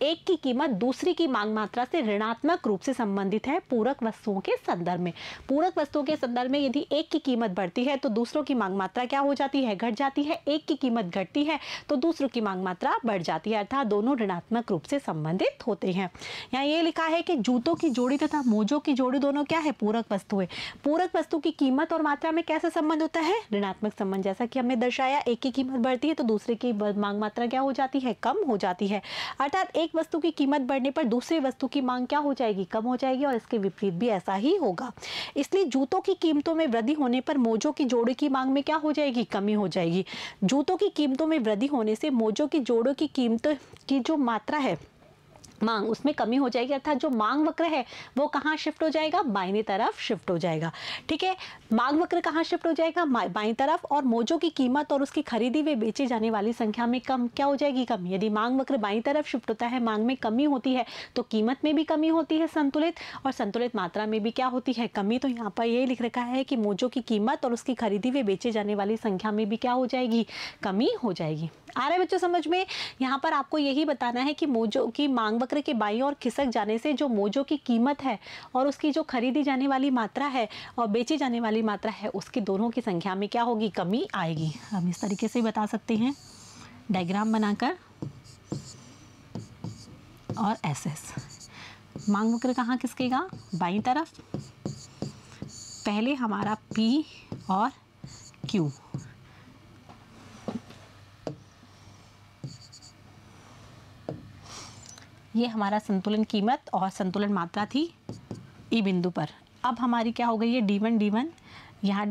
एक की कीमत दूसरी की मांग मात्रा से ऋणात्मक रूप से संबंधित है पूरक वस्तुओं के संदर्भ में। पूरक वस्तुओं के संदर्भ में यदि एक की कीमत बढ़ती है है तो दूसरों की मांग मात्रा क्या हो जाती है, घट जाती है। एक की कीमत घटती है तो दूसरों की मांग मात्रा बढ़ जाती है, अर्थात दोनों ऋणात्मक रूप से संबंधित होते हैं। यहाँ ये लिखा है कि जूतों की जोड़ी तथा मोजों की जोड़ी दोनों क्या है, पूरक वस्तुएं। पूरक वस्तु की कीमत और मात्रा में कैसा संबंध होता है, ऋणात्मक संबंध। जैसा कि हमने दर्शाया, एक की कीमत बढ़ती है तो दूसरे की मांग मात्रा क्या हो जाती है, कम हो जाती है। अर्थात एक वस्तु की कीमत बढ़ने पर दूसरी वस्तु की मांग क्या हो जाएगी, कम हो जाएगी, और इसके विपरीत भी ऐसा ही होगा। इसलिए जूतों की कीमतों में वृद्धि होने पर मोजों की जोड़ी की मांग में क्या हो जाएगी, कमी हो जाएगी। जूतों की कीमतों में वृद्धि होने से मोजों की जोड़ों की कीमतों की जो मात्रा है, मांग, उसमें कमी हो जाएगी। अर्थात जो मांग वक्र है वो कहाँ शिफ्ट हो जाएगा, बाईं तरफ शिफ्ट हो जाएगा। ठीक है, मांग वक्र कहाँ शिफ्ट हो जाएगा, बाईं तरफ, और मोजों की कीमत और उसकी खरीदी व बेची जाने वाली संख्या में कम क्या हो जाएगी, कम। यदि मांग वक्र बाईं तरफ शिफ्ट होता है, मांग में कमी होती है तो कीमत में भी कमी होती है संतुलित, और संतुलित मात्रा में भी क्या होती है, कमी। तो यहाँ पर ये लिख रखा है कि मोजों की कीमत और उसकी खरीदी व बेचे जाने वाली संख्या में भी क्या हो जाएगी, कमी हो जाएगी। आ रहा है बच्चों समझ में। यहाँ पर आपको यही बताना है कि मोजों की मांग वक्र के बाईं ओर खिसक जाने से जो मोजों की कीमत है और उसकी जो खरीदी जाने वाली मात्रा है और बेची जाने वाली मात्रा है, उसकी दोनों की संख्या में क्या होगी, कमी आएगी। हम इस तरीके से बता सकते हैं डायग्राम बनाकर। और एसएस मांग वक्र कहाँ खिसकेगा, बाईं तरफ। पहले हमारा पी और क्यू, ये हमारा संतुलन कीमत और संतुलन मात्रा थी ई बिंदु पर। अब हमारी क्या हो गई है, D1 यहाँ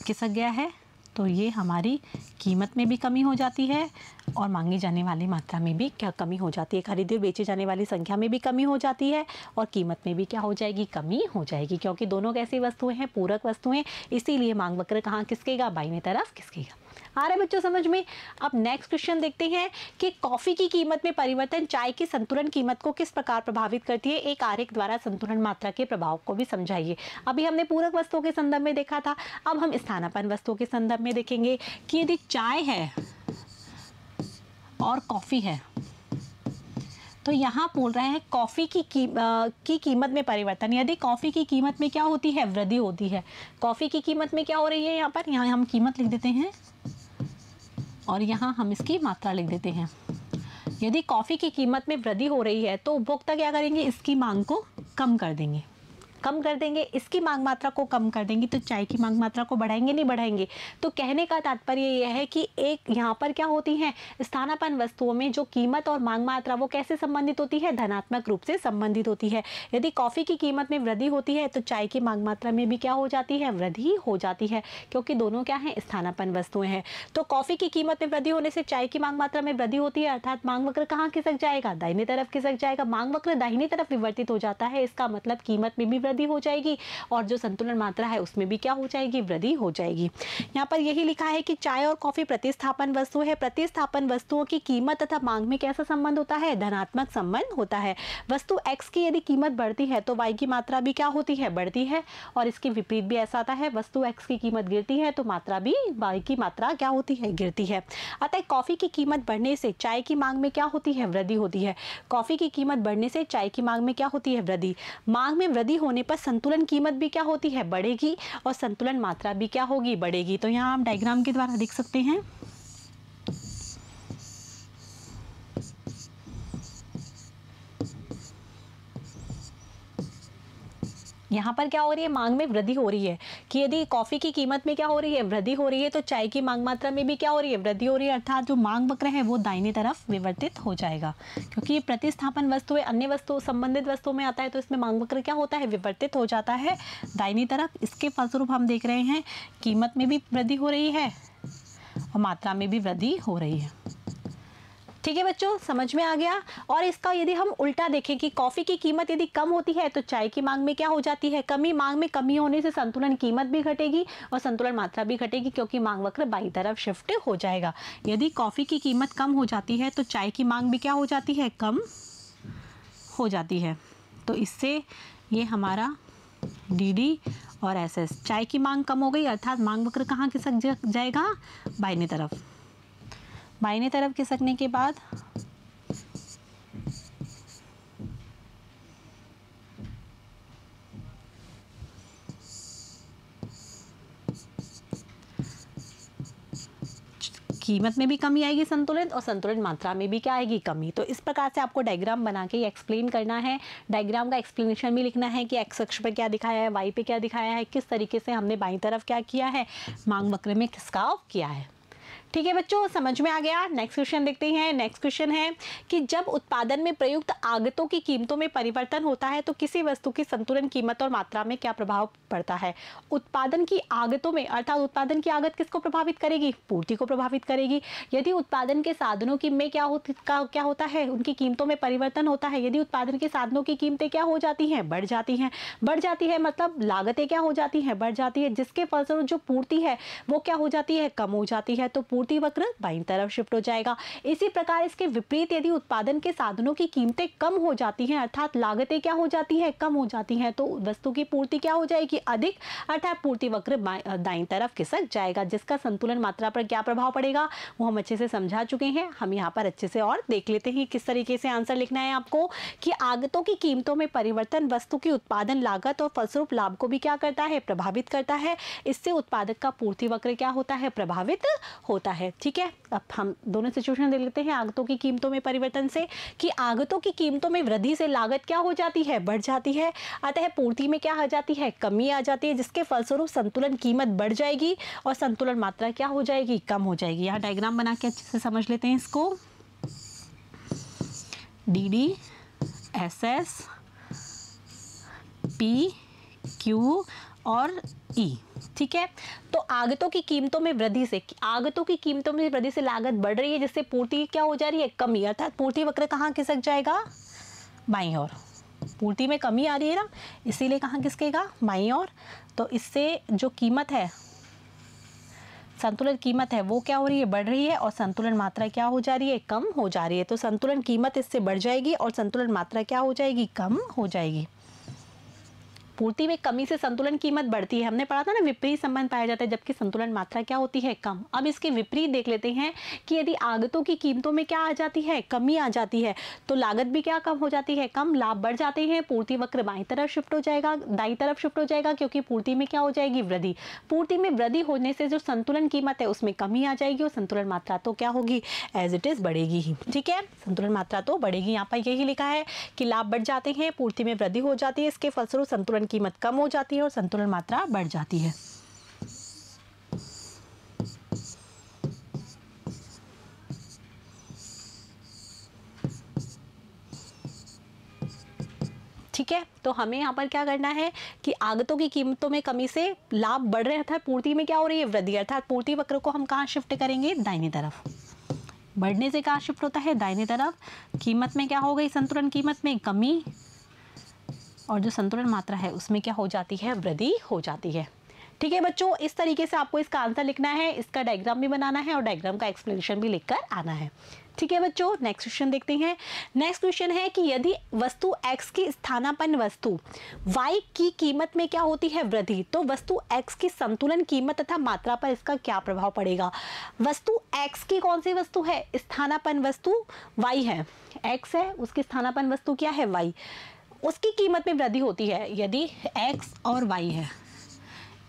खिसक गया है, तो ये हमारी कीमत में भी कमी हो जाती है और मांगी जाने वाली मात्रा में भी क्या कमी हो जाती है, खरीदी और बेची जाने वाली संख्या में भी कमी हो जाती है, और कीमत में भी क्या हो जाएगी, कमी हो जाएगी, क्योंकि दोनों कैसी वस्तुएं हैं, पूरक वस्तुएं। इसीलिए मांग वक्र कहाँ खिसकेगा, बाईं तरफ खिसकेगा। आ रहा है बच्चों समझ में। अब नेक्स्ट क्वेश्चन देखते हैं कि कॉफी की कीमत में परिवर्तन चाय की संतुलन कीमत को किस प्रकार प्रभावित करती है। एक आरेख द्वारा संतुलन मात्रा के प्रभाव को भी समझाइए। अभी हमने पूरक वस्तुओं के संदर्भ में देखा था, अब हम स्थानापन्न वस्तुओं के संदर्भ में देखेंगे कि यदि चाय है और कॉफी है, तो यहाँ बोल रहे हैं कॉफ़ी की कीमत में परिवर्तन। यदि कॉफ़ी की कीमत में क्या होती है, वृद्धि होती है। कॉफ़ी की कीमत में क्या हो रही है, यहाँ पर, यहाँ हम कीमत लिख देते हैं और यहाँ हम इसकी मात्रा लिख देते हैं। यदि कॉफ़ी की कीमत में वृद्धि हो रही है तो उपभोक्ता क्या करेंगे, इसकी मांग को कम कर देंगे, इसकी मांग मात्रा को कम कर देंगे, तो चाय की मांग मात्रा को बढ़ाएंगे, नहीं बढ़ाएंगे। तो कहने का तात्पर्य यह है कि एक यहाँ पर क्या होती है, स्थानापन्न वस्तुओं में जो कीमत और मांग मात्रा वो कैसे संबंधित होती है, धनात्मक रूप से संबंधित होती है। यदि कॉफ़ी की कीमत में वृद्धि होती है तो चाय की मांग मात्रा में भी क्या हो जाती है, वृद्धि हो जाती है, क्योंकि दोनों क्या हैं, स्थानापन्न वस्तुएं हैं। तो कॉफ़ी की कीमत में वृद्धि होने से चाय की मांग मात्रा में वृद्धि होती है, अर्थात मांग वक्र कहाँ खिसक जाएगा, दाहिने तरफ खिसक जाएगा। मांग वक्र दाहिनी तरफ विवर्तित हो जाता है, इसका मतलब कीमत में भी वृद्धि हो जाएगी और जो संतुलन मात्रा है उसमें भी क्या हो जाएगी, वृद्धि हो जाएगी। यहाँ पर यही लिखा है कि चाय और कॉफी प्रतिस्थापन वस्तु है। प्रतिस्थापन वस्तुओं की कीमत तथा मांग में कैसा संबंध होता है, धनात्मक संबंध होता है। वस्तु X की यदि कीमत बढ़ती है तो Y की मात्रा भी क्या होती है, बढ़ती है, और इसके विपरीत भी ऐसा आता है। वस्तु X की कीमत गिरती है तो मात्रा भी, Y की मात्रा क्या होती है, गिरती है। अतः कॉफी की कीमत बढ़ने से चाय की मांग में क्या होती है, वृद्धि होती है। कॉफी की कीमत बढ़ने से चाय की मांग में क्या होती है, वृद्धि। मांग में वृद्धि होने पर संतुलन कीमत भी क्या होती है, बढ़ेगी, और संतुलन मात्रा भी क्या होगी, बढ़ेगी। तो यहाँ हम डायग्राम के द्वारा देख सकते हैं। यहाँ पर क्या हो रही है, मांग में वृद्धि हो रही है कि यदि कॉफी की कीमत में क्या हो रही है, वृद्धि हो रही है, तो चाय की मांग मात्रा में भी क्या हो रही है, वृद्धि हो रही है, अर्थात जो मांग वक्र है वो दाहिनी तरफ विवर्तित हो जाएगा, क्योंकि ये प्रतिस्थापन वस्तु है, अन्य वस्तु संबंधित वस्तुओं में आता है तो इसमें मांग वक्र क्या होता है, विवर्तित हो जाता है दाहिनी तरफ। इसके फलस्वरूप हम देख रहे हैं कीमत में भी वृद्धि हो रही है और मात्रा में भी वृद्धि हो रही है। ठीक है बच्चों, समझ में आ गया। और इसका यदि हम उल्टा देखें कि कॉफी की कीमत यदि कम होती है तो चाय की मांग में क्या हो जाती है, कमी। मांग में कमी होने से संतुलन कीमत भी घटेगी और संतुलन मात्रा भी घटेगी, क्योंकि मांग वक्र बाईं तरफ शिफ्ट हो जाएगा। यदि कॉफी की कीमत कम हो जाती है तो चाय की मांग भी क्या हो जाती है, कम हो जाती है। तो इससे ये हमारा DD और SS, चाय की मांग कम हो गई, अर्थात मांग वक्र कहाँ खिसक जाएगा, बाईं तरफ। बाईं तरफ खिसकने के बाद कीमत में भी कमी आएगी संतुलन, और संतुलन मात्रा में भी क्या आएगी, कमी। तो इस प्रकार से आपको डायग्राम बना के एक्सप्लेन करना है। डायग्राम का एक्सप्लेनेशन भी लिखना है कि एक्स अक्ष पर क्या दिखाया है, वाई पे क्या दिखाया है, किस तरीके से हमने बाईं तरफ क्या किया है, मांग वक्र में किसका किया है। ठीक है बच्चों, समझ में आ गया। नेक्स्ट क्वेश्चन देखते हैं। नेक्स्ट क्वेश्चन है कि जब उत्पादन में प्रयुक्त आगतों की कीमतों में परिवर्तन होता है तो किसी वस्तु की संतुलन कीमत और मात्रा में क्या प्रभाव पड़ता है। उत्पादन की आगतों में, अर्थात उत्पादन की आगत किसको प्रभावित करेगी, पूर्ति को प्रभावित करेगी। यदि उत्पादन के साधनों की में क्या होता है, उनकी कीमतों में परिवर्तन होता है। यदि उत्पादन के साधनों की कीमतें क्या हो जाती हैं, बढ़ जाती हैं। बढ़ जाती है मतलब लागतें क्या हो जाती हैं, बढ़ जाती है, जिसके फलस्वरूप जो पूर्ति है वो क्या हो जाती है, कम हो जाती है। तो पूर्ति वक्र बाईं तरफ शिफ्ट हो जाएगा। इसी प्रकार इसके विपरीत यदि उत्पादन के साधनों की कीमतें कम हो जाती हैं, अर्थात लागतें क्या हो जाती हैं, कम हो जाती हैं, तो वस्तु की पूर्ति क्या हो जाएगी, अधिक, अर्थात पूर्ति वक्र दाईं तरफ खिसक जाएगा, जिसका संतुलन मात्रा पर क्या प्रभाव पड़ेगा वो हम अच्छे से समझा चुके हैं। हम यहाँ पर अच्छे से और देख लेते हैं किस तरीके से आंसर लिखना है आपको, कि आगतों की कीमतों में परिवर्तन वस्तु की उत्पादन लागत और फलस्वरूप लाभ को भी क्या करता है, प्रभावित करता है। इससे उत्पादक का पूर्ति वक्र क्या होता है, प्रभावित होता है। ठीक है, अब हम दोनों सिचुएशन देख लेते हैं आगतों की कीमतों में परिवर्तन से, कि आगतों की कीमतों में वृद्धि से लागत क्या हो जाती है, बढ़ जाती है। अतः पूर्ति में क्या आ जाती है, कमी आ जाती है, जिसके फलस्वरूप संतुलन कीमत बढ़ जाएगी और संतुलन मात्रा क्या हो जाएगी, कम हो जाएगी। यहाँ डायग्राम बना के अच्छे से समझ लेते हैं इसको। D S S P Q और ई। ठीक है, तो आगतों की कीमतों में वृद्धि से, आगतों की कीमतों में वृद्धि से लागत बढ़ रही है, जिससे पूर्ति क्या हो जा रही है, कमी, अर्थात पूर्ति वक्र कहाँ खिसक जाएगा, बाईं ओर। पूर्ति में कमी आ रही है ना, इसीलिए कहाँ खिसकेगा, बाईं ओर। तो इससे जो कीमत है, संतुलन कीमत है, वो क्या हो रही है, बढ़ रही है, और संतुलन मात्रा क्या हो जा रही है, कम हो जा रही है। तो संतुलन कीमत इससे बढ़ जाएगी और संतुलन मात्रा क्या हो जाएगी, कम हो जाएगी। पूर्ति में कमी से संतुलन कीमत बढ़ती है, हमने पढ़ा था ना, विपरीत संबंध पाया जाता है, जबकि संतुलन मात्रा क्या होती है, कम। अब इसके विपरीत देख लेते हैं कि यदि आगतों की कीमतों में क्या आ जाती है, कमी आ जाती है, तो लागत भी क्या कम हो जाती है, कम, लाभ बढ़ जाते हैं। पूर्ति वक्र बाईं तरफ शिफ्ट हो जाएगा, दाईं तरफ शिफ्ट हो जाएगा, क्योंकि पूर्ति में क्या हो जाएगी, वृद्धि। पूर्ति में वृद्धि होने से जो संतुलन कीमत है उसमें कमी आ जाएगी और संतुलन मात्रा तो क्या होगी, एज इट इज बढ़ेगी ही। ठीक है, संतुलन मात्रा तो बढ़ेगी। यहाँ पर यही लिखा है कि लाभ बढ़ जाते हैं, पूर्ति में वृद्धि हो जाती है, इसके फलस्वरूप संतुलन कीमत कम हो जाती है और संतुलन मात्रा बढ़ जाती है। ठीक है, तो हमें यहाँ पर क्या करना है कि आगतों की कीमतों में कमी से लाभ बढ़ रहे हैं, अर्थात पूर्ति में क्या हो रही है, वृद्धि, अर्थात पूर्ति वक्र को हम कहाँ शिफ्ट करेंगे, दाहिनी तरफ। बढ़ने से कहाँ शिफ्ट होता है, दाहिनी तरफ। कीमत में क्या हो गई, संतुलन कीमत में कमी, और जो संतुलन मात्रा है उसमें क्या हो जाती है, वृद्धि हो जाती है। ठीक है बच्चों, इस तरीके से आपको इसका आंसर लिखना है, इसका डायग्राम भी बनाना है और डायग्राम का एक्सप्लेनेशन भी लिखकर आना है। ठीक है बच्चों, नेक्स्ट क्वेश्चन देखते हैं। नेक्स्ट क्वेश्चन है कि यदि वस्तु x की स्थानापन्न वस्तु y की कीमत में क्या होती है, वृद्धि, तो वस्तु x की संतुलन कीमत तथा मात्रा पर इसका क्या प्रभाव पड़ेगा। वस्तु x की कौन सी वस्तु है, स्थानापन्न वस्तु y है, x है, उसकी स्थानापन्न वस्तु क्या है, y, उसकी कीमत में वृद्धि होती है। यदि x और y है,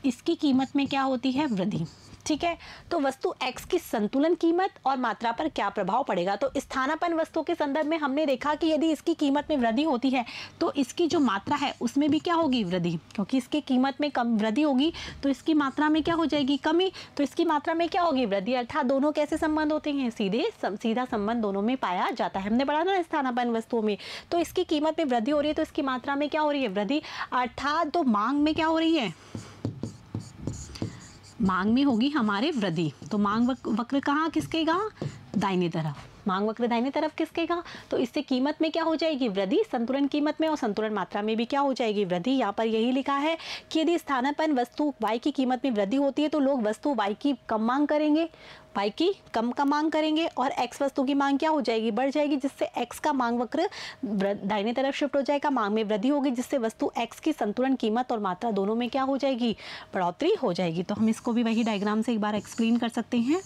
इसकी कीमत में क्या होती है, वृद्धि। ठीक है, तो वस्तु x की संतुलन कीमत और मात्रा पर क्या प्रभाव पड़ेगा। तो स्थानापन्न वस्तु के संदर्भ में हमने देखा कि यदि इसकी कीमत में वृद्धि होती है तो इसकी जो मात्रा है उसमें भी क्या होगी, वृद्धि, क्योंकि इसकी कीमत में कम वृद्धि होगी तो इसकी मात्रा में क्या हो जाएगी, कमी, तो इसकी मात्रा में क्या होगी, वृद्धि। अर्थात दोनों कैसे संबंध होते हैं, सीधा संबंध दोनों में पाया जाता है। हमने पढ़ा ना स्थानापन्न वस्तुओं में, तो इसकी कीमत में वृद्धि हो रही है तो इसकी मात्रा में क्या हो रही है, वृद्धि, अर्थात तो मांग में क्या हो रही है, मांग में होगी हमारे वृद्धि। तो मांग वक्र कहाँ खिसकेगा, दाहिनी तरफ। मांग वक्र दाहिनी तरफ खिसकेगा तो इससे कीमत में क्या हो जाएगी, वृद्धि, संतुलन कीमत में और संतुलन मात्रा में भी क्या हो जाएगी, वृद्धि। यहाँ पर यही लिखा है कि यदि स्थानापन्न वस्तु y की कीमत में वृद्धि होती है तो लोग वस्तु y की कम मांग करेंगे, y की कम मांग करेंगे, और x वस्तु की मांग क्या हो जाएगी, बढ़ जाएगी, जिससे x का मांग वक्र दाहिनी तरफ शिफ्ट हो जाएगा, मांग में वृद्धि होगी, जिससे वस्तु x की संतुलन कीमत और मात्रा दोनों में क्या हो जाएगी, बढ़ोतरी हो जाएगी। तो हम इसको भी वही डायग्राम से एक बार एक्सप्लेन कर सकते हैं।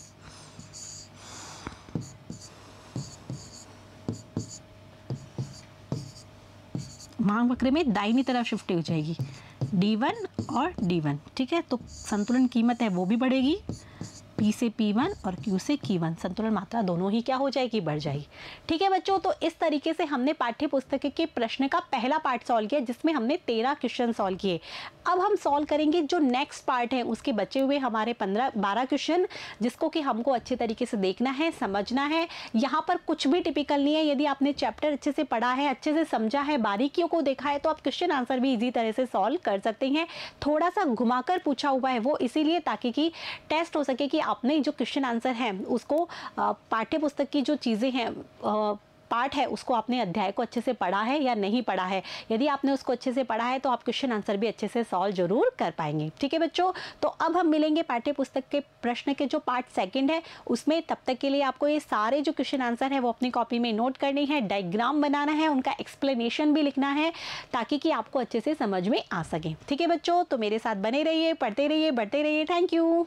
मांग वक्र में दाहिनी तरफ शिफ्ट हो जाएगी, D1 और D1। ठीक है, तो संतुलन कीमत है वो भी बढ़ेगी, P से P1 और Q से Q1, संतुलन मात्रा दोनों ही क्या हो जाएगी, बढ़ जाएगी। ठीक है बच्चों, तो इस तरीके से हमने पाठ्य पुस्तक के प्रश्न का पहला पार्ट सॉल्व किया जिसमें हमने 13 क्वेश्चन सॉल्व किए। अब हम सॉल्व करेंगे जो नेक्स्ट पार्ट है, उसके बचे हुए हमारे 12 क्वेश्चन, जिसको कि हमको अच्छे तरीके से देखना है, समझना है। यहाँ पर कुछ भी टिपिकल नहीं है। यदि आपने चैप्टर अच्छे से पढ़ा है, अच्छे से समझा है, बारीकियों को देखा है, तो आप क्वेश्चन आंसर भी इजी तरह से सॉल्व कर सकते हैं। थोड़ा सा घुमाकर पूछा हुआ है वो इसीलिए ताकि कि टेस्ट हो सके कि आपने जो क्वेश्चन आंसर है उसको पाठ्य पुस्तक की जो चीज़ें हैं पार्ट है उसको आपने अध्याय को अच्छे से पढ़ा है या नहीं पढ़ा है। यदि आपने उसको अच्छे से पढ़ा है तो आप क्वेश्चन आंसर भी अच्छे से सॉल्व जरूर कर पाएंगे। ठीक है बच्चों, तो अब हम मिलेंगे पाठ्य पुस्तक के प्रश्न के जो पार्ट सेकंड है उसमें। तब तक के लिए आपको ये सारे जो क्वेश्चन आंसर है वो अपनी कॉपी में नोट करनी है, डायग्राम बनाना है, उनका एक्सप्लेनेशन भी लिखना है ताकि कि आपको अच्छे से समझ में आ सके। ठीक है बच्चों, तो मेरे साथ बने रहिए, पढ़ते रहिए, बढ़ते रहिए। Thank you.